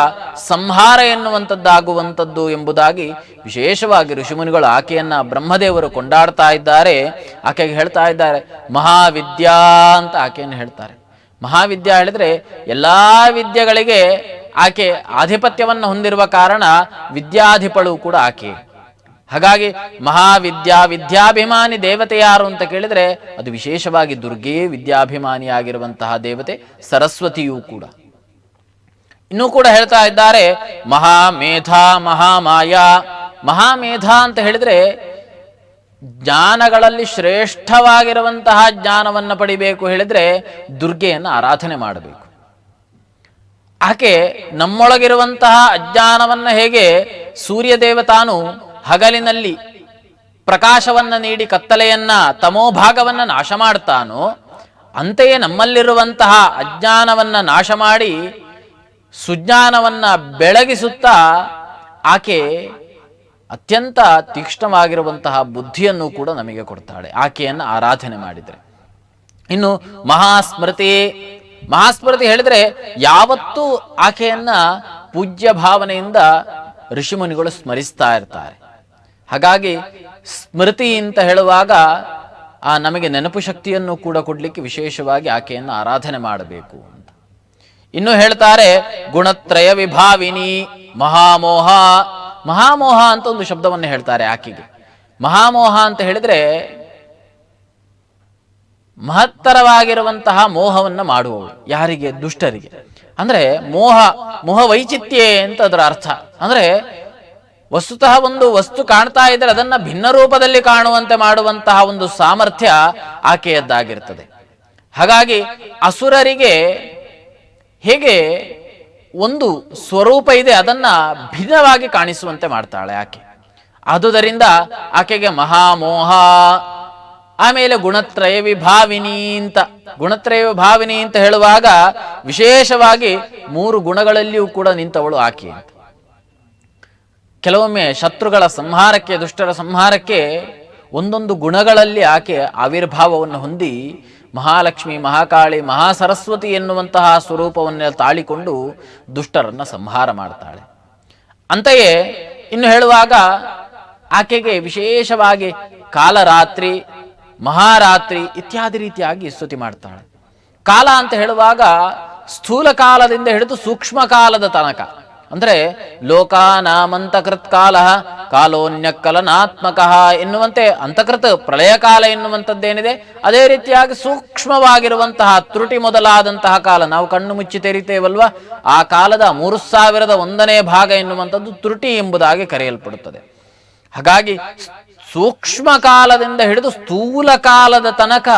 Speaker 1: ಸಂಹಾರ ಎನ್ನುವಂಥದ್ದಾಗುವಂಥದ್ದು ಎಂಬುದಾಗಿ ವಿಶೇಷವಾಗಿ ಋಷಿಮುನಿಗಳು ಆಕೆಯನ್ನ ಬ್ರಹ್ಮದೇವರು ಕೊಂಡಾಡ್ತಾ ಇದ್ದಾರೆ. ಆಕೆಗೆ ಹೇಳ್ತಾ ಇದ್ದಾರೆ ಮಹಾವಿದ್ಯಾ ಅಂತ ಆಕೆಯನ್ನು ಹೇಳ್ತಾರೆ. ಮಹಾವಿದ್ಯಾ ಹೇಳಿದ್ರೆ ಎಲ್ಲಾ ವಿದ್ಯೆಗಳಿಗೆ ಆಕೆ ಆಧಿಪತ್ಯವನ್ನು ಹೊಂದಿರುವ ಕಾರಣ ವಿದ್ಯಾಧಿಪಳು ಕೂಡ ಆಕೆ. ಹಾಗಾಗಿ ಮಹಾವಿದ್ಯಾ, ವಿದ್ಯಾಭಿಮಾನಿ ದೇವತೆ ಯಾರು ಅಂತ ಕೇಳಿದ್ರೆ ಅದು ವಿಶೇಷವಾಗಿ ದುರ್ಗೆಯೇ ವಿದ್ಯಾಭಿಮಾನಿಯಾಗಿರುವಂತಹ ದೇವತೆ, ಸರಸ್ವತಿಯೂ ಕೂಡ. ಇನ್ನೂ ಕೂಡ ಹೇಳ್ತಾ ಇದ್ದಾರೆ ಮಹಾಮೇಧಾ ಮಹಾಮಾಯಾ. ಮಹಾಮೇಧಾ ಅಂತ ಹೇಳಿದ್ರೆ ಜ್ಞಾನಗಳಲ್ಲಿ ಶ್ರೇಷ್ಠವಾಗಿರುವಂತಹ ಜ್ಞಾನವನ್ನು ಪಡಿಬೇಕು ಹೇಳಿದ್ರೆ ದುರ್ಗೆಯನ್ನು ಆರಾಧನೆ ಮಾಡಬೇಕು. ಆಕೆ ನಮ್ಮೊಳಗಿರುವಂತಹ ಅಜ್ಞಾನವನ್ನ ಹೇಗೆ ಸೂರ್ಯ ದೇವತಾನು ಹಗಲಿನಲ್ಲಿ ಪ್ರಕಾಶವನ್ನ ನೀಡಿ ಕತ್ತಲೆಯನ್ನ ತಮೋಭಾಗವನ್ನ ನಾಶ ಮಾಡ್ತಾನೋ, ಅಂತೆಯೇ ನಮ್ಮಲ್ಲಿರುವಂತಹ ಅಜ್ಞಾನವನ್ನ ನಾಶ ಮಾಡಿ ಸುಜ್ಞಾನವನ್ನ ಬೆಳಗಿಸುತ್ತಾ ಆಕೆ ಅತ್ಯಂತ ತೀಕ್ಷ್ಣವಾಗಿರುವಂತಹ ಬುದ್ಧಿಯನ್ನು ಕೂಡ ನಮಗೆ ಕೊಡ್ತಾಳೆ ಆಕೆಯನ್ನು ಆರಾಧನೆ ಮಾಡಿದರೆ. ಇನ್ನು ಮಹಾಸ್ಮೃತಿ, ಮಹಾಸ್ಮೃತಿ ಹೇಳಿದ್ರೆ ಯಾವತ್ತೂ ಆಕೆಯನ್ನ ಪೂಜ್ಯ ಭಾವನೆಯಿಂದ ಋಷಿಮುನಿಗಳು ಸ್ಮರಿಸ್ತಾ ಇರ್ತಾರೆ. ಹಾಗಾಗಿ ಸ್ಮೃತಿ ಅಂತ ಹೇಳುವಾಗ ನಮಗೆ ನೆನಪು ಶಕ್ತಿಯನ್ನು ಕೂಡ ಕೊಡ್ಲಿಕ್ಕೆ ವಿಶೇಷವಾಗಿ ಆಕೆಯನ್ನು ಆರಾಧನೆ ಮಾಡಬೇಕು ಅಂತ. ಇನ್ನು ಹೇಳ್ತಾರೆ ಗುಣತ್ರಯ ವಿಭಾವಿನಿ ಮಹಾಮೋಹ. ಮಹಾಮೋಹ ಅಂತ ಒಂದು ಶಬ್ದವನ್ನು ಹೇಳ್ತಾರೆ ಆಕೆಗೆ. ಮಹಾಮೋಹ ಅಂತ ಹೇಳಿದ್ರೆ ಮಹತ್ತರವಾಗಿರುವಂತಹ ಮೋಹವನ್ನ ಮಾಡುವವಳು. ಯಾರಿಗೆ? ದುಷ್ಟರಿಗೆ. ಅಂದ್ರೆ ಮೋಹ ವೈಚಿತ್ಯೆ ಅಂತ ಅದರ ಅರ್ಥ. ಅಂದ್ರೆ ವಸ್ತುತಃ ಒಂದು ವಸ್ತು ಕಾಣ್ತಾ ಇದ್ರೆ ಅದನ್ನ ಭಿನ್ನ ರೂಪದಲ್ಲಿ ಕಾಣುವಂತೆ ಮಾಡುವಂತಹ ಒಂದು ಸಾಮರ್ಥ್ಯ ಆಕೆಯದ್ದಾಗಿರ್ತದೆ. ಹಾಗಾಗಿ ಅಸುರರಿಗೆ ಹೇಗೆ ಒಂದು ಸ್ವರೂಪ ಇದೆ ಅದನ್ನ ಭಿನ್ನವಾಗಿ ಕಾಣಿಸುವಂತೆ ಮಾಡ್ತಾಳೆ ಆಕೆ. ಆದುದರಿಂದ ಆಕೆಗೆ ಮಹಾಮೋಹ. ಆಮೇಲೆ ಗುಣತ್ರಯ ವಿಭಾವಿನಿ ಅಂತ. ಗುಣತ್ರಯ ವಿಭಾವಿನಿ ಅಂತ ಹೇಳುವಾಗ ವಿಶೇಷವಾಗಿ 3 ಗುಣಗಳಲ್ಲಿಯೂ ಕೂಡ ನಿಂತವಳು ಆಕೆ ಅಂತ. ಕೆಲವೊಮ್ಮೆ ಶತ್ರುಗಳ ಸಂಹಾರಕ್ಕೆ, ದುಷ್ಟರ ಸಂಹಾರಕ್ಕೆ ಒಂದೊಂದು ಗುಣಗಳಲ್ಲಿ ಆಕೆ ಆವಿರ್ಭಾವವನ್ನು ಹೊಂದಿ ಮಹಾಲಕ್ಷ್ಮಿ, ಮಹಾಕಾಳಿ, ಮಹಾಸರಸ್ವತಿ ಎನ್ನುವಂತಹ ಸ್ವರೂಪವನ್ನೆಲ್ಲ ತಾಳಿಕೊಂಡು ದುಷ್ಟರನ್ನ ಸಂಹಾರ ಮಾಡ್ತಾಳೆ. ಅಂತೆಯೇ ಇನ್ನು ಹೇಳುವಾಗ ಆಕೆಗೆ ವಿಶೇಷವಾಗಿ ಕಾಲರಾತ್ರಿ, ಮಹಾರಾತ್ರಿ ಇತ್ಯಾದಿ ರೀತಿಯಾಗಿ ಸ್ತುತಿ ಮಾಡ್ತಾಳೆ. ಕಾಲ ಅಂತ ಹೇಳುವಾಗ ಸ್ಥೂಲ ಕಾಲದಿಂದ ಹಿಡಿದು ಸೂಕ್ಷ್ಮ ಕಾಲದ ತನಕ, ಅಂದ್ರೆ ಲೋಕಾನಾಮಂತಕೃತ್ ಕಾಲ ಕಾಲೋನ್ಯಕಲನಾತ್ಮಕ ಎನ್ನುವಂತೆ ಅಂತಕೃತ ಪ್ರಳಯ ಕಾಲ ಎನ್ನುವಂಥದ್ದೇನಿದೆ, ಅದೇ ರೀತಿಯಾಗಿ ಸೂಕ್ಷ್ಮವಾಗಿರುವಂತಹ ತ್ರುಟಿ ಮೊದಲಾದಂತಹ ಕಾಲ, ನಾವು ಕಣ್ಣು ಮುಚ್ಚಿ ತೆರಿತೇವಲ್ವಾ, ಆ ಕಾಲದ 3001ನೇ ಭಾಗ ಎನ್ನುವಂಥದ್ದು ತ್ರುಟಿ ಎಂಬುದಾಗಿ ಕರೆಯಲ್ಪಡುತ್ತದೆ. ಹಾಗಾಗಿ ಸೂಕ್ಷ್ಮ ಕಾಲದಿಂದ ಹಿಡಿದು ಸ್ಥೂಲ ಕಾಲದ ತನಕ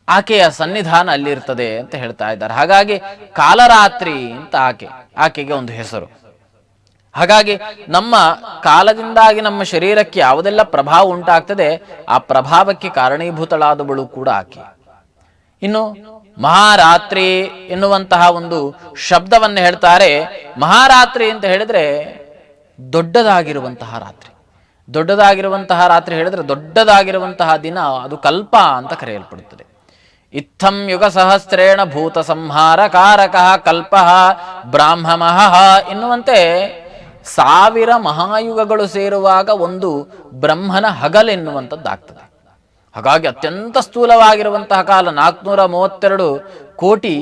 Speaker 1: ಆಕೆಯ ಸನ್ನಿಧಾನ ಅಲ್ಲಿರ್ತದೆ ಅಂತ ಹೇಳ್ತಾ ಇದ್ದಾರೆ. ಹಾಗಾಗಿ ಕಾಲರಾತ್ರಿ ಅಂತ ಆಕೆಗೆ ಒಂದು ಹೆಸರು. ಹಾಗಾಗಿ ನಮ್ಮ ಕಾಲದಿಂದಾಗಿ ನಮ್ಮ ಶರೀರಕ್ಕೆ ಯಾವುದೆಲ್ಲ ಪ್ರಭಾವ ಉಂಟಾಗ್ತದೆ ಆ ಪ್ರಭಾವಕ್ಕೆ ಕಾರಣೀಭೂತಳಾದವಳು ಕೂಡ ಆಕೆ. ಇನ್ನು ಮಹಾರಾತ್ರಿ ಎನ್ನುವಂತಹ ಒಂದು ಶಬ್ದವನ್ನು ಹೇಳ್ತಾರೆ. ಮಹಾರಾತ್ರಿ ಅಂತ ಹೇಳಿದ್ರೆ ದೊಡ್ಡದಾಗಿರುವಂತಹ ರಾತ್ರಿ. ದೊಡ್ಡದಾಗಿರುವಂತಹ ರಾತ್ರಿ ಹೇಳಿದ್ರೆ ದೊಡ್ಡದಾಗಿರುವಂತಹ ದಿನ, ಅದು ಕಲ್ಪ ಅಂತ ಕರೆಯಲ್ಪಡುತ್ತದೆ. ಇತ್ತಂ ಯುಗ ಸಹಸ್ರೇಣ ಭೂತ ಸಂಹಾರ ಕಾರಕಃ ಕಲ್ಪಃ ಬ್ರಾಹ್ಮಮಃ ಎನ್ನುವಂತೆ 1000 ಮಹಾಯುಗಗಳು ಸೇರುವಾಗ ಒಂದು ಬ್ರಹ್ಮನ ಹಗಲೆನ್ನುವಂಥದ್ದಾಗ್ತದೆ. ಹಾಗಾಗಿ ಅತ್ಯಂತ ಸ್ಥೂಲವಾಗಿರುವಂತಹ ಕಾಲ 432 ಕೋಟಿ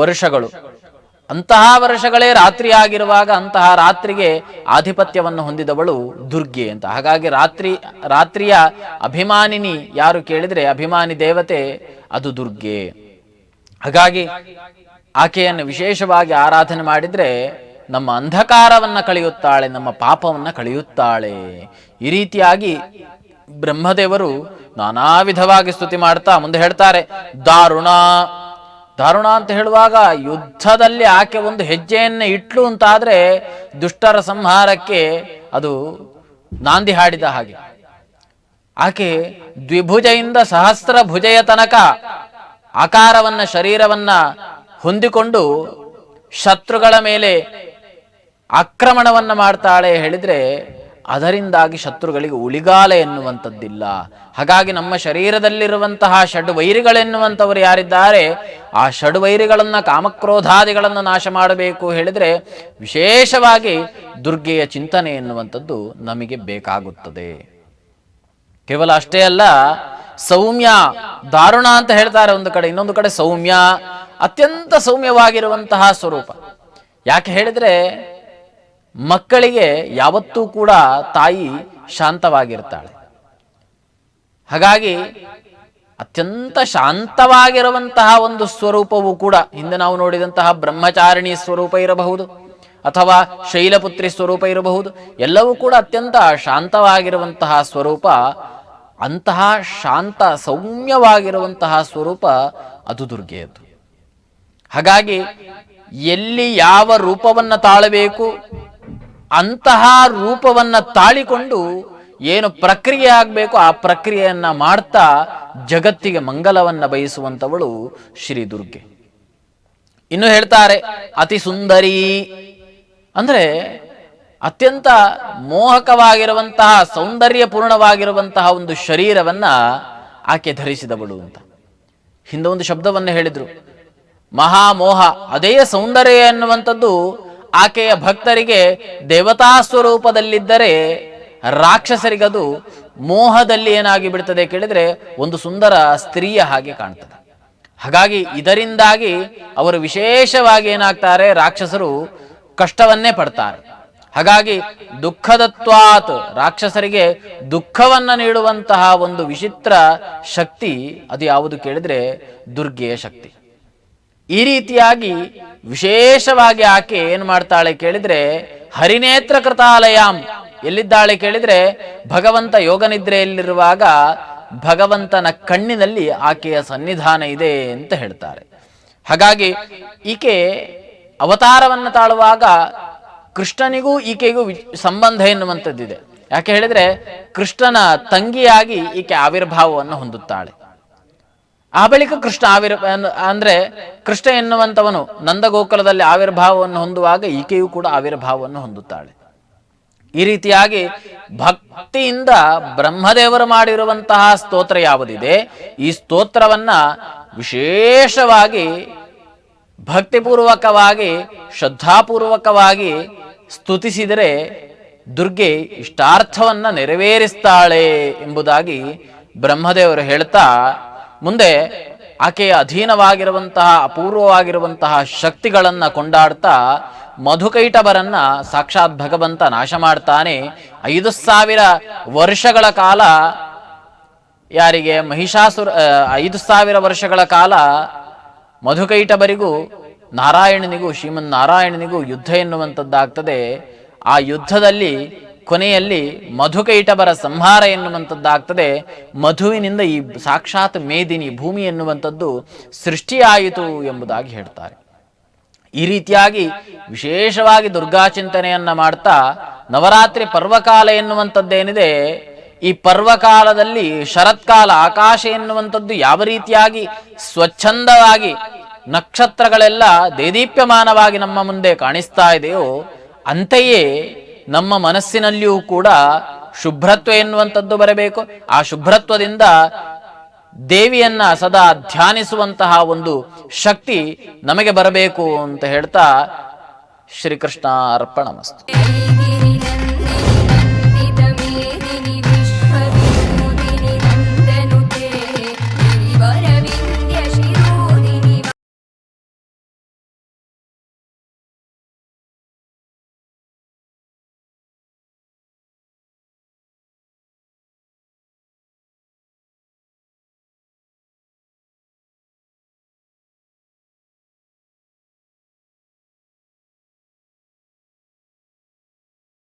Speaker 1: ವರ್ಷಗಳು. ಅಂತಹ ವರ್ಷಗಳೇ ರಾತ್ರಿಯಾಗಿರುವಾಗ ಅಂತಹ ರಾತ್ರಿಗೆ ಆಧಿಪತ್ಯವನ್ನು ಹೊಂದಿದವಳು ದುರ್ಗೆ ಅಂತ. ಹಾಗಾಗಿ ರಾತ್ರಿಯ ಅಭಿಮಾನಿನಿ ಯಾರು ಕೇಳಿದರೆ ಅಭಿಮಾನಿ ದೇವತೆ ಅದು ದುರ್ಗೆ. ಹಾಗಾಗಿ ಆಕೆಯನ್ನು ವಿಶೇಷವಾಗಿ ಆರಾಧನೆ ಮಾಡಿದರೆ ನಮ್ಮ ಅಂಧಕಾರವನ್ನ ಕಳೆಯುತ್ತಾಳೆ, ನಮ್ಮ ಪಾಪವನ್ನ ಕಳೆಯುತ್ತಾಳೆ. ಈ ರೀತಿಯಾಗಿ ಬ್ರಹ್ಮದೇವರು ನಾನಾ ವಿಧವಾಗಿ ಸ್ತುತಿ ಮಾಡ್ತಾ ಮುಂದೆ ಹೇಳ್ತಾರೆ, ದಾರುಣ ದಾರುಣ ಅಂತ ಹೇಳುವಾಗ ಯುದ್ಧದಲ್ಲಿ ಆಕೆ ಒಂದು ಹೆಜ್ಜೆಯನ್ನೇ ಇಟ್ಲು ಅಂತಾದ್ರೆ ದುಷ್ಟರ ಸಂಹಾರಕ್ಕೆ ಅದು ನಾಂದಿ ಹಾಡಿದ ಹಾಗೆ. ಆಕೆ ದ್ವಿಭುಜೆಯಿಂದ ಸಹಸ್ರ ಭುಜೆಯ ತನಕ ಆಕಾರವನ್ನ ಶರೀರವನ್ನ ಹೊಂದಿಕೊಂಡು ಶತ್ರುಗಳ ಮೇಲೆ ಆಕ್ರಮಣವನ್ನ ಮಾಡ್ತಾಳೆ ಹೇಳಿದ್ರೆ ಅದರಿಂದಾಗಿ ಶತ್ರುಗಳಿಗೆ ಉಳಿಗಾಲ ಎನ್ನುವಂಥದ್ದಿಲ್ಲ. ಹಾಗಾಗಿ ನಮ್ಮ ಶರೀರದಲ್ಲಿರುವಂತಹ ಷಡ್ವೈರಿಗಳೆನ್ನುವಂಥವರು ಯಾರಿದ್ದಾರೆ ಆ ಷಡ್ವೈರಿಗಳನ್ನ ಕಾಮಕ್ರೋಧಾದಿಗಳನ್ನು ನಾಶ ಮಾಡಬೇಕು ಹೇಳಿದ್ರೆ ವಿಶೇಷವಾಗಿ ದುರ್ಗೆಯ ಚಿಂತನೆ ಎನ್ನುವಂಥದ್ದು ನಮಗೆ ಬೇಕಾಗುತ್ತದೆ. ಕೇವಲ ಅಷ್ಟೇ ಅಲ್ಲ, ಸೌಮ್ಯ ದಾರುಣ ಅಂತ ಹೇಳ್ತಾರೆ ಒಂದು ಕಡೆ, ಇನ್ನೊಂದು ಕಡೆ ಸೌಮ್ಯ, ಅತ್ಯಂತ ಸೌಮ್ಯವಾಗಿರುವಂತಹ ಸ್ವರೂಪ. ಯಾಕೆ ಹೇಳಿದ್ರೆ ಮಕ್ಕಳಿಗೆ ಯಾವತ್ತೂ ಕೂಡ ತಾಯಿ ಶಾಂತವಾಗಿರ್ತಾಳೆ. ಹಾಗಾಗಿ ಅತ್ಯಂತ ಶಾಂತವಾಗಿರುವಂತಹ ಒಂದು ಸ್ವರೂಪವೂ ಕೂಡ ಹಿಂದೆ ನಾವು ನೋಡಿದಂತಹ ಬ್ರಹ್ಮಚಾರಿಣಿ ಸ್ವರೂಪ ಇರಬಹುದು ಅಥವಾ ಶೈಲಪುತ್ರಿ ಸ್ವರೂಪ ಇರಬಹುದು, ಎಲ್ಲವೂ ಕೂಡ ಅತ್ಯಂತ ಶಾಂತವಾಗಿರುವಂತಹ ಸ್ವರೂಪ. ಅಂತಹ ಶಾಂತ ಸೌಮ್ಯವಾಗಿರುವಂತಹ ಸ್ವರೂಪ ಅದು ದುರ್ಗೆಯದ್ದು. ಹಾಗಾಗಿ ಎಲ್ಲಿ ಯಾವ ರೂಪವನ್ನ ತಾಳಬೇಕು ಅಂತಹ ರೂಪವನ್ನ ತಾಳಿಕೊಂಡು ಏನು ಪ್ರಕ್ರಿಯೆ ಆಗಬೇಕು ಆ ಪ್ರಕ್ರಿಯೆಯನ್ನ ಮಾಡ್ತಾ ಜಗತ್ತಿಗೆ ಮಂಗಲವನ್ನ ಬಯಸುವಂತವಳು ಶ್ರೀ ದುರ್ಗೆ. ಇನ್ನು ಹೇಳ್ತಾರೆ ಅತಿ ಸುಂದರಿ ಅಂದ್ರೆ ಅತ್ಯಂತ ಮೋಹಕವಾಗಿರುವಂತಹ ಸೌಂದರ್ಯಪೂರ್ಣವಾಗಿರುವಂತಹ ಒಂದು ಶರೀರವನ್ನ ಆಕೆ ಧರಿಸಿದವಳು ಅಂತ. ಹಿಂದೆ ಒಂದು ಶಬ್ದವನ್ನು ಹೇಳಿದ್ರು, ಮಹಾಮೋಹ. ಅದೇ ಸೌಂದರ್ಯ ಎನ್ನುವಂಥದ್ದು ಆಕೆಯ ಭಕ್ತರಿಗೆ ದೇವತಾ ಸ್ವರೂಪದಲ್ಲಿದ್ದರೆ ರಾಕ್ಷಸರಿಗದು ಮೋಹದಲ್ಲಿ ಏನಾಗಿ ಬಿಡ್ತದೆ ಕೇಳಿದ್ರೆ ಒಂದು ಸುಂದರ ಸ್ತ್ರೀಯ ಹಾಗೆ ಕಾಣ್ತದೆ. ಹಾಗಾಗಿ ಇದರಿಂದಾಗಿ ಅವರು ವಿಶೇಷವಾಗಿ ಏನಾಗ್ತಾರೆ, ರಾಕ್ಷಸರು ಕಷ್ಟವನ್ನೇ ಪಡ್ತಾರೆ. ಹಾಗಾಗಿ ದುಃಖದತ್ವಾತ್ ರಾಕ್ಷಸರಿಗೆ ದುಃಖವನ್ನ ನೀಡುವಂತಹ ಒಂದು ವಿಚಿತ್ರ ಶಕ್ತಿ ಅದು ಯಾವುದು ಕೇಳಿದ್ರೆ ದುರ್ಗೆಯ ಶಕ್ತಿ. ಈ ರೀತಿಯಾಗಿ ವಿಶೇಷವಾಗಿ ಆಕೆ ಏನು ಮಾಡ್ತಾಳೆ ಕೇಳಿದ್ರೆ ಹರಿನೇತ್ರ ಕೃತಾಲಯಾಂ, ಎಲ್ಲಿದ್ದಾಳೆ ಕೇಳಿದ್ರೆ ಭಗವಂತ ಯೋಗನಿದ್ರೆಯಲ್ಲಿರುವಾಗ ಭಗವಂತನ ಕಣ್ಣಿನಲ್ಲಿ ಆಕೆಯ ಸನ್ನಿಧಾನ ಇದೆ ಅಂತ ಹೇಳ್ತಾರೆ. ಹಾಗಾಗಿ ಈಕೆ ಅವತಾರವನ್ನು ತಾಳುವಾಗ ಕೃಷ್ಣನಿಗೂ ಈಕೆಗೂ ಸಂಬಂಧ ಎನ್ನುವಂಥದ್ದಿದೆ. ಯಾಕೆ ಹೇಳಿದ್ರೆ ಕೃಷ್ಣನ ತಂಗಿಯಾಗಿ ಈಕೆ ಆವಿರ್ಭಾವವನ್ನು ಹೊಂದುತ್ತಾಳೆ. ಆ ಬಳಿಕ ಕೃಷ್ಣ ಅಂದ್ರೆ ಕೃಷ್ಣ ಎನ್ನುವಂಥವನು ನಂದಗೋಕುಲದಲ್ಲಿ ಆವಿರ್ಭಾವವನ್ನು ಹೊಂದುವಾಗ ಈಕೆಯೂ ಕೂಡ ಆವಿರ್ಭಾವವನ್ನು ಹೊಂದುತ್ತಾಳೆ. ಈ ರೀತಿಯಾಗಿ ಭಕ್ತಿಯಿಂದ ಬ್ರಹ್ಮದೇವರು ಮಾಡಿರುವಂತಹ ಸ್ತೋತ್ರ ಯಾವುದಿದೆ, ಈ ಸ್ತೋತ್ರವನ್ನ ವಿಶೇಷವಾಗಿ ಭಕ್ತಿಪೂರ್ವಕವಾಗಿ ಶ್ರದ್ಧಾಪೂರ್ವಕವಾಗಿ ಸ್ತುತಿಸಿದರೆ ದುರ್ಗೆ ಇಷ್ಟಾರ್ಥವನ್ನ ನೆರವೇರಿಸ್ತಾಳೆ ಎಂಬುದಾಗಿ ಬ್ರಹ್ಮದೇವರು ಹೇಳ್ತಾ ಮುಂದೆ ಆಕೆಯ ಅಧೀನವಾಗಿರುವಂತಹ ಅಪೂರ್ವವಾಗಿರುವಂತಹ ಶಕ್ತಿಗಳನ್ನ ಕೊಂಡಾಡ್ತಾ ಮಧುಕೈಟಭರನ್ನ ಸಾಕ್ಷಾತ್ ಭಗವಂತ ನಾಶ ಮಾಡ್ತಾನೆ. 5000 ವರ್ಷಗಳ ಕಾಲ ಯಾರಿಗೆ ಮಹಿಷಾಸುರ 5000 ವರ್ಷಗಳ ಕಾಲ ಮಧುಕೈಟಭರಿಗೂ ನಾರಾಯಣನಿಗೂ ಶ್ರೀಮನ್ನಾರಾಯಣನಿಗೂ ಯುದ್ಧ ಎನ್ನುವಂಥದ್ದಾಗ್ತದೆ. ಆ ಯುದ್ಧದಲ್ಲಿ ಕೊನೆಯಲ್ಲಿ ಮಧುಕೈಟಭರ ಸಂಹಾರ ಎನ್ನುವಂಥದ್ದಾಗ್ತದೆ. ಮಧುವಿನಿಂದ ಈ ಸಾಕ್ಷಾತ್ ಮೇದಿನಿ ಭೂಮಿ ಎನ್ನುವಂಥದ್ದು ಸೃಷ್ಟಿಯಾಯಿತು ಎಂಬುದಾಗಿ ಹೇಳ್ತಾರೆ. ಈ ರೀತಿಯಾಗಿ ವಿಶೇಷವಾಗಿ ದುರ್ಗಾ ಚಿಂತನೆಯನ್ನ ಮಾಡ್ತಾ ನವರಾತ್ರಿ ಪರ್ವಕಾಲ ಎನ್ನುವಂಥದ್ದೇನಿದೆ, ಈ ಪರ್ವಕಾಲದಲ್ಲಿ ಶರತ್ಕಾಲ ಆಕಾಶ ಎನ್ನುವಂಥದ್ದು ಯಾವ ರೀತಿಯಾಗಿ ಸ್ವಚ್ಛಂದವಾಗಿ ನಕ್ಷತ್ರಗಳೆಲ್ಲ ದೇದೀಪ್ಯಮಾನವಾಗಿ ನಮ್ಮ ಮುಂದೆ ಕಾಣಿಸ್ತಾ ಇದೆಯೋ ಅಂತೆಯೇ ನಮ್ಮ ಮನಸ್ಸಿನಲ್ಲಿಯೂ ಕೂಡ ಶುಭ್ರತ್ವ ಎನ್ನುವಂಥದ್ದು ಬರಬೇಕು. ಆ ಶುಭ್ರತ್ವದಿಂದ ದೇವಿಯನ್ನ ಸದಾ ಧ್ಯಾನಿಸುವಂತಹ ಒಂದು ಶಕ್ತಿ ನಮಗೆ ಬರಬೇಕು ಅಂತ ಹೇಳ್ತಾ ಶ್ರೀಕೃಷ್ಣ ಅರ್ಪಣಮಸ್ತು.